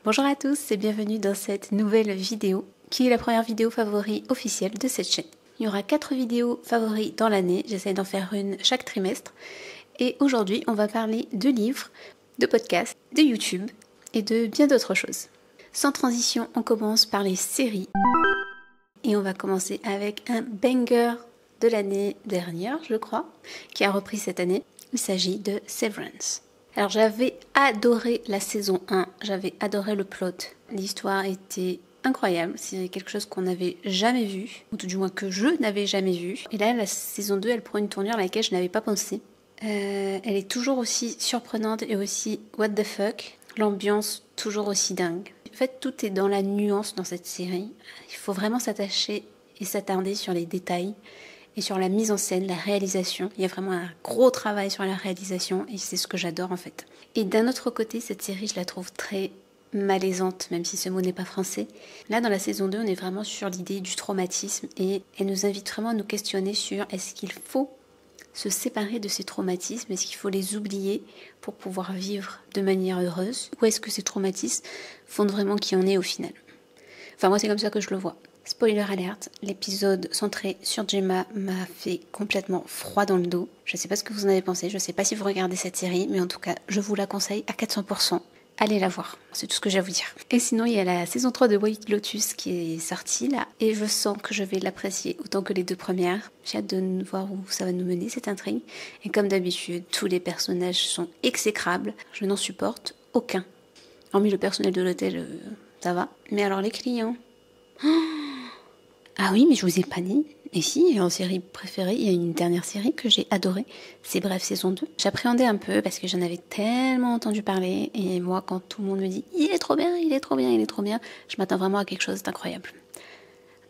Bonjour à tous et bienvenue dans cette nouvelle vidéo qui est la première vidéo favori officielle de cette chaîne. Il y aura 4 vidéos favoris dans l'année, j'essaie d'en faire une chaque trimestre. Et aujourd'hui, on va parler de livres, de podcasts, de YouTube et de bien d'autres choses. Sans transition, on commence par les séries. Et on va commencer avec un banger de l'année dernière, je crois, qui a repris cette année. Il s'agit de Severance. Alors j'avais adoré la saison 1, j'avais adoré le plot. L'histoire était incroyable, c'est quelque chose qu'on n'avait jamais vu, ou tout du moins que je n'avais jamais vu. Et là, la saison 2, elle prend une tournure à laquelle je n'avais pas pensé. Elle est toujours aussi surprenante et aussi what the fuck. L'ambiance toujours aussi dingue. En fait, tout est dans la nuance dans cette série. Il faut vraiment s'attacher et s'attarder sur les détails et sur la mise en scène, la réalisation. Il y a vraiment un gros travail sur la réalisation et c'est ce que j'adore en fait. Et d'un autre côté, cette série, je la trouve très malaisante, même si ce mot n'est pas français. Là, dans la saison 2, on est vraiment sur l'idée du traumatisme et elle nous invite vraiment à nous questionner sur est-ce qu'il faut se séparer de ces traumatismes, est-ce qu'il faut les oublier pour pouvoir vivre de manière heureuse, ou est-ce que ces traumatismes font vraiment qui on est au final. Enfin, moi, c'est comme ça que je le vois. Spoiler alert, l'épisode centré sur Gemma m'a fait complètement froid dans le dos. Je ne sais pas ce que vous en avez pensé, je ne sais pas si vous regardez cette série, mais en tout cas, je vous la conseille à 400%. Allez la voir, c'est tout ce que j'ai à vous dire. Et sinon, il y a la saison 3 de White Lotus qui est sortie là, et je sens que je vais l'apprécier autant que les 2 premières. J'ai hâte de voir où ça va nous mener, cette intrigue. Et comme d'habitude, tous les personnages sont exécrables, je n'en supporte aucun. Hormis le personnel de l'hôtel, ça va. Mais alors les clients... Ah oui, mais je vous ai pas dit. Et si, en série préférée, il y a une dernière série que j'ai adorée, c'est Bref, saison 2. J'appréhendais un peu parce que j'en avais tellement entendu parler. Et moi, quand tout le monde me dit « il est trop bien, il est trop bien, il est trop bien », je m'attends vraiment à quelque chose d'incroyable.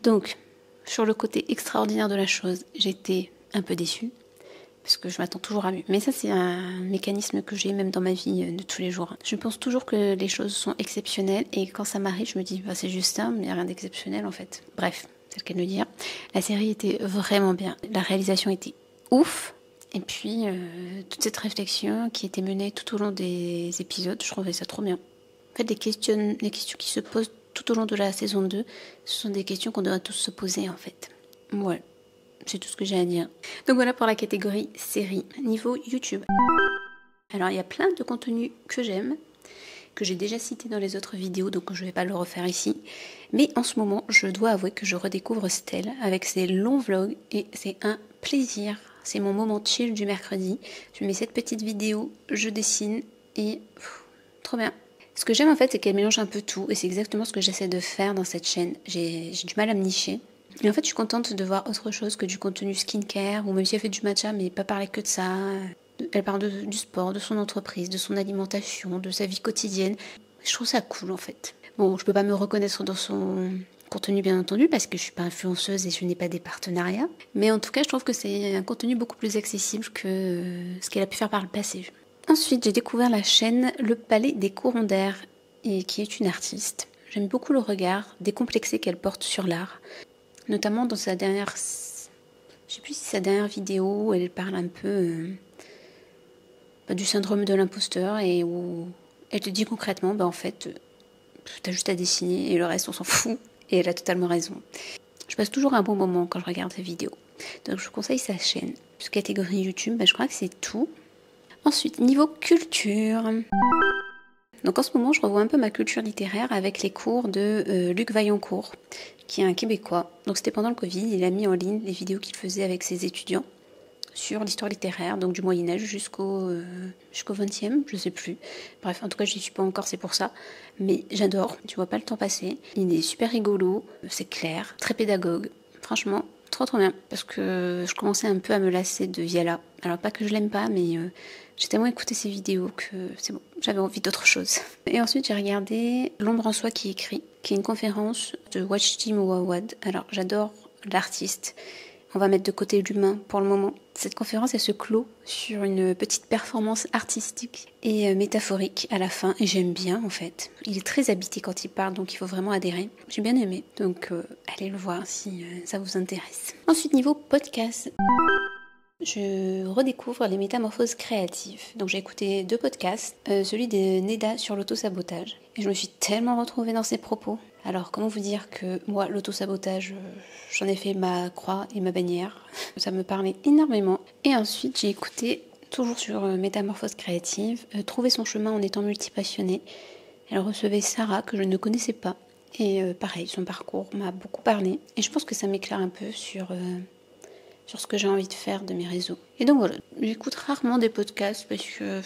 Donc, sur le côté extraordinaire de la chose, j'étais un peu déçue. Parce que je m'attends toujours à mieux. Mais ça, c'est un mécanisme que j'ai même dans ma vie de tous les jours. Je pense toujours que les choses sont exceptionnelles. Et quand ça m'arrive, je me dis, bah, c'est juste ça, mais il n'y a rien d'exceptionnel en fait. Bref, c'est le cas de le dire. La série était vraiment bien. La réalisation était ouf. Et puis, toute cette réflexion qui était menée tout au long des épisodes, je trouvais ça trop bien. En fait, les questions qui se posent tout au long de la saison 2, ce sont des questions qu'on doit tous se poser en fait. Ouais. C'est tout ce que j'ai à dire. Donc voilà pour la catégorie série. Niveau YouTube. Alors il y a plein de contenus que j'aime, que j'ai déjà cité dans les autres vidéos, donc je ne vais pas le refaire ici. Mais en ce moment, je dois avouer que je redécouvre Stell avec ses longs vlogs et c'est un plaisir. C'est mon moment chill du mercredi. Je mets cette petite vidéo, je dessine et trop bien. Ce que j'aime en fait, c'est qu'elle mélange un peu tout et c'est exactement ce que j'essaie de faire dans cette chaîne. J'ai du mal à me nicher. Et en fait, je suis contente de voir autre chose que du contenu skincare, ou même si elle fait du matcha, mais pas parler que de ça. Elle parle du sport, de son entreprise, de son alimentation, de sa vie quotidienne. Je trouve ça cool, en fait. Bon, je peux pas me reconnaître dans son contenu, bien entendu, parce que je suis pas influenceuse et je n'ai pas des partenariats. Mais en tout cas, je trouve que c'est un contenu beaucoup plus accessible que ce qu'elle a pu faire par le passé. Ensuite, j'ai découvert la chaîne Le Palais des Courants d'air, et qui est une artiste. J'aime beaucoup le regard décomplexé qu'elle porte sur l'art. Notamment dans sa dernière... Je sais plus si sa dernière vidéo, elle parle un peu du syndrome de l'imposteur et où elle te dit concrètement, en fait, t'as juste à dessiner et le reste, on s'en fout. Et elle a totalement raison. Je passe toujours un bon moment quand je regarde ses vidéos. Donc je vous conseille sa chaîne. Sur catégorie YouTube, je crois que c'est tout. Ensuite, niveau culture... Donc en ce moment, je revois un peu ma culture littéraire avec les cours de Luc Vaillancourt, qui est un Québécois. Donc c'était pendant le Covid, il a mis en ligne les vidéos qu'il faisait avec ses étudiants sur l'histoire littéraire, donc du Moyen-Âge jusqu'au 20e, je sais plus. Bref, en tout cas, je n'y suis pas encore, c'est pour ça. Mais j'adore, tu vois pas le temps passer. Il est super rigolo, c'est clair, très pédagogue. Franchement, trop bien. Parce que je commençais un peu à me lasser de Viala. Alors pas que je l'aime pas, mais j'ai tellement écouté ses vidéos que c'est bon, j'avais envie d'autre chose. Et ensuite, j'ai regardé L'ombre en soi qui écrit, qui est une conférence de Wachti Mouawad. Alors, j'adore l'artiste. On va mettre de côté l'humain pour le moment. Cette conférence, elle se clôt sur une petite performance artistique et métaphorique à la fin. Et j'aime bien, en fait. Il est très habité quand il parle, donc il faut vraiment adhérer. J'ai bien aimé. Donc, allez le voir si ça vous intéresse. Ensuite, niveau podcast... je redécouvre les métamorphoses créatives. Donc j'ai écouté 2 podcasts, celui de Neda sur l'autosabotage. Et je me suis tellement retrouvée dans ses propos. Alors comment vous dire que moi, l'autosabotage, j'en ai fait ma croix et ma bannière. Ça me parlait énormément. Et ensuite j'ai écouté, toujours sur métamorphose créative, Trouver son chemin en étant multipassionné. Elle recevait Sarah, que je ne connaissais pas. Et pareil, son parcours m'a beaucoup parlé. Et je pense que ça m'éclaire un peu sur ce que j'ai envie de faire de mes réseaux. Et donc voilà, j'écoute rarement des podcasts parce que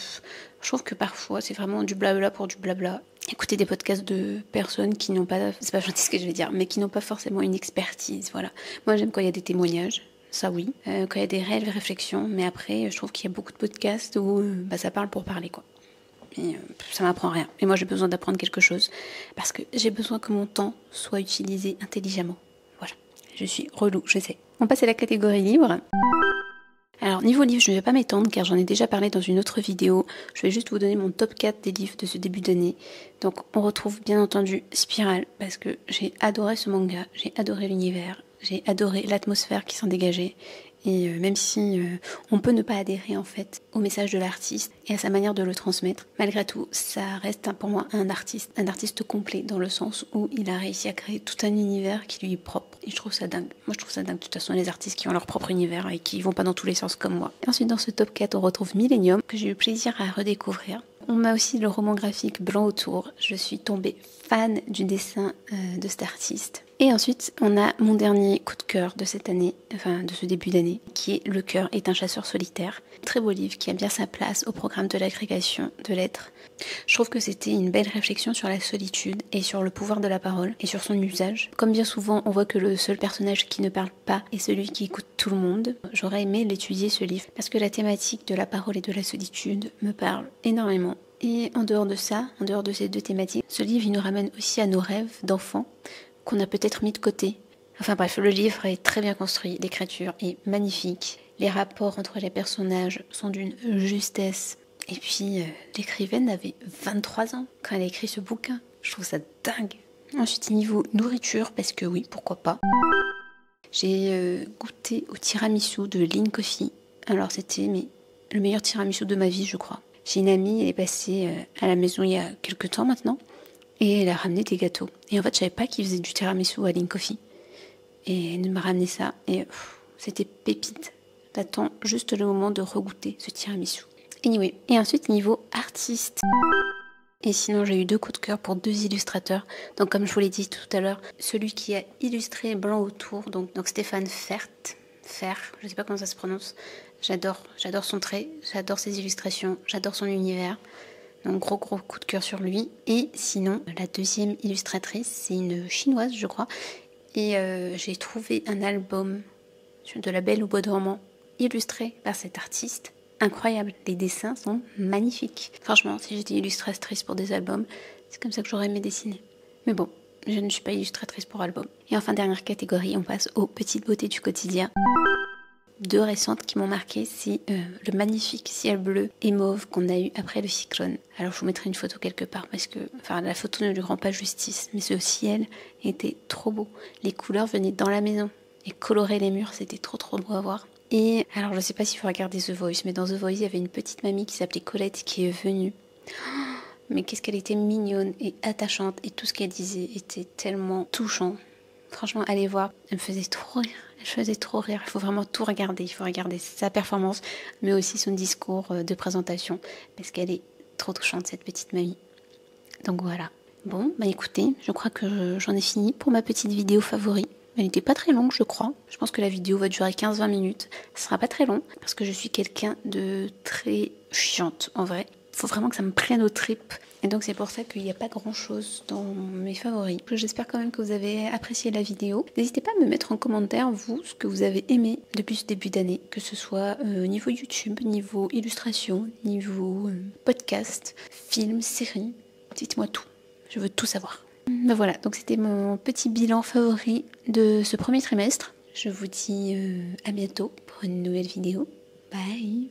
je trouve que parfois c'est vraiment du blabla pour du blabla. Écouter des podcasts de personnes qui n'ont pas, c'est pas gentil ce que je vais dire, mais qui n'ont pas forcément une expertise, voilà. Moi j'aime quand il y a des témoignages, ça oui, quand il y a des réelles réflexions, mais après je trouve qu'il y a beaucoup de podcasts où ça parle pour parler quoi. Et ça m'apprend rien. Et moi j'ai besoin d'apprendre quelque chose parce que j'ai besoin que mon temps soit utilisé intelligemment. Voilà, je suis relou, je sais. On passe à la catégorie livre. Alors niveau livre, je ne vais pas m'étendre car j'en ai déjà parlé dans une autre vidéo. Je vais juste vous donner mon top 4 des livres de ce début d'année. Donc on retrouve bien entendu Spirale parce que j'ai adoré ce manga, j'ai adoré l'univers, j'ai adoré l'atmosphère qui s'en dégageait. Et même si on peut ne pas adhérer en fait au message de l'artiste et à sa manière de le transmettre, malgré tout, ça reste pour moi un artiste complet dans le sens où il a réussi à créer tout un univers qui lui est propre. Et je trouve ça dingue. Moi je trouve ça dingue de toute façon les artistes qui ont leur propre univers et qui vont pas dans tous les sens comme moi. Et ensuite dans ce top 4 on retrouve Millennium que j'ai eu plaisir à redécouvrir. On met aussi le roman graphique Blanc autour. Je suis tombée fan du dessin de cet artiste. Et ensuite, on a mon dernier coup de cœur de cette année, enfin de ce début d'année, qui est Le cœur est un chasseur solitaire. Très beau livre qui a bien sa place au programme de l'agrégation de lettres. Je trouve que c'était une belle réflexion sur la solitude et sur le pouvoir de la parole et sur son usage. Comme bien souvent, on voit que le seul personnage qui ne parle pas est celui qui écoute tout le monde. J'aurais aimé l'étudier ce livre parce que la thématique de la parole et de la solitude me parle énormément. Et en dehors de ça, en dehors de ces 2 thématiques, ce livre il nous ramène aussi à nos rêves d'enfants qu'on a peut-être mis de côté. Enfin bref, le livre est très bien construit, l'écriture est magnifique, les rapports entre les personnages sont d'une justesse. Et puis l'écrivaine avait 23 ans quand elle a écrit ce bouquin. Je trouve ça dingue. Ensuite, niveau nourriture, parce que oui, pourquoi pas. J'ai goûté au tiramisu de Lean Coffee. Alors c'était le meilleur tiramisu de ma vie, je crois. J'ai une amie, elle est passée à la maison il y a quelques temps maintenant. Et elle a ramené des gâteaux. Et en fait, je savais pas qu'ils faisaient du tiramisu à Lean Coffee. Et elle m'a ramené ça. Et c'était pépite. T'attends juste le moment de regoûter ce tiramisu. Anyway. Et ensuite, niveau artiste. Et sinon, j'ai eu 2 coups de cœur pour 2 illustrateurs. Donc, comme je vous l'ai dit tout à l'heure, celui qui a illustré Blanc autour, donc Stéphane Fert, je sais pas comment ça se prononce. J'adore son trait, j'adore ses illustrations, j'adore son univers. Donc gros coup de cœur sur lui. Et sinon, la deuxième illustratrice, c'est une chinoise, je crois. Et j'ai trouvé un album de La Belle au bois dormant, illustré par cet artiste. Incroyable, les dessins sont magnifiques. Franchement, si j'étais illustratrice pour des albums, c'est comme ça que j'aurais aimé dessiner. Mais bon, je ne suis pas illustratrice pour album. Et enfin, dernière catégorie, on passe aux petites beautés du quotidien. 2 récentes qui m'ont marqué, c'est le magnifique ciel bleu et mauve qu'on a eu après le cyclone. Alors je vous mettrai une photo quelque part parce que la photo ne lui rend pas justice, mais ce ciel était trop beau. Les couleurs venaient dans la maison et coloraient les murs, c'était trop beau à voir. Et alors je sais pas si vous regardez The Voice, mais dans The Voice il y avait une petite mamie qui s'appelait Colette qui est venue. Mais qu'est-ce qu'elle était mignonne et attachante et tout ce qu'elle disait était tellement touchant. Franchement, allez voir, elle me faisait trop rire. Il faut vraiment tout regarder. Il faut regarder sa performance, mais aussi son discours de présentation, parce qu'elle est trop touchante, cette petite mamie. Donc voilà. Bon, écoutez, je crois que j'en ai fini pour ma petite vidéo favorite. Elle n'était pas très longue, je crois. Je pense que la vidéo va durer 15-20 minutes. Ce sera pas très long, parce que je suis quelqu'un de très chiante, en vrai. Il faut vraiment que ça me prenne aux tripes. Et donc c'est pour ça qu'il n'y a pas grand chose dans mes favoris. J'espère quand même que vous avez apprécié la vidéo. N'hésitez pas à me mettre en commentaire, vous, ce que vous avez aimé depuis ce début d'année. Que ce soit niveau YouTube, niveau illustration, niveau podcast, film, série. Dites-moi tout. Je veux tout savoir. Voilà, donc c'était mon petit bilan favori de ce premier trimestre. Je vous dis à bientôt pour une nouvelle vidéo. Bye!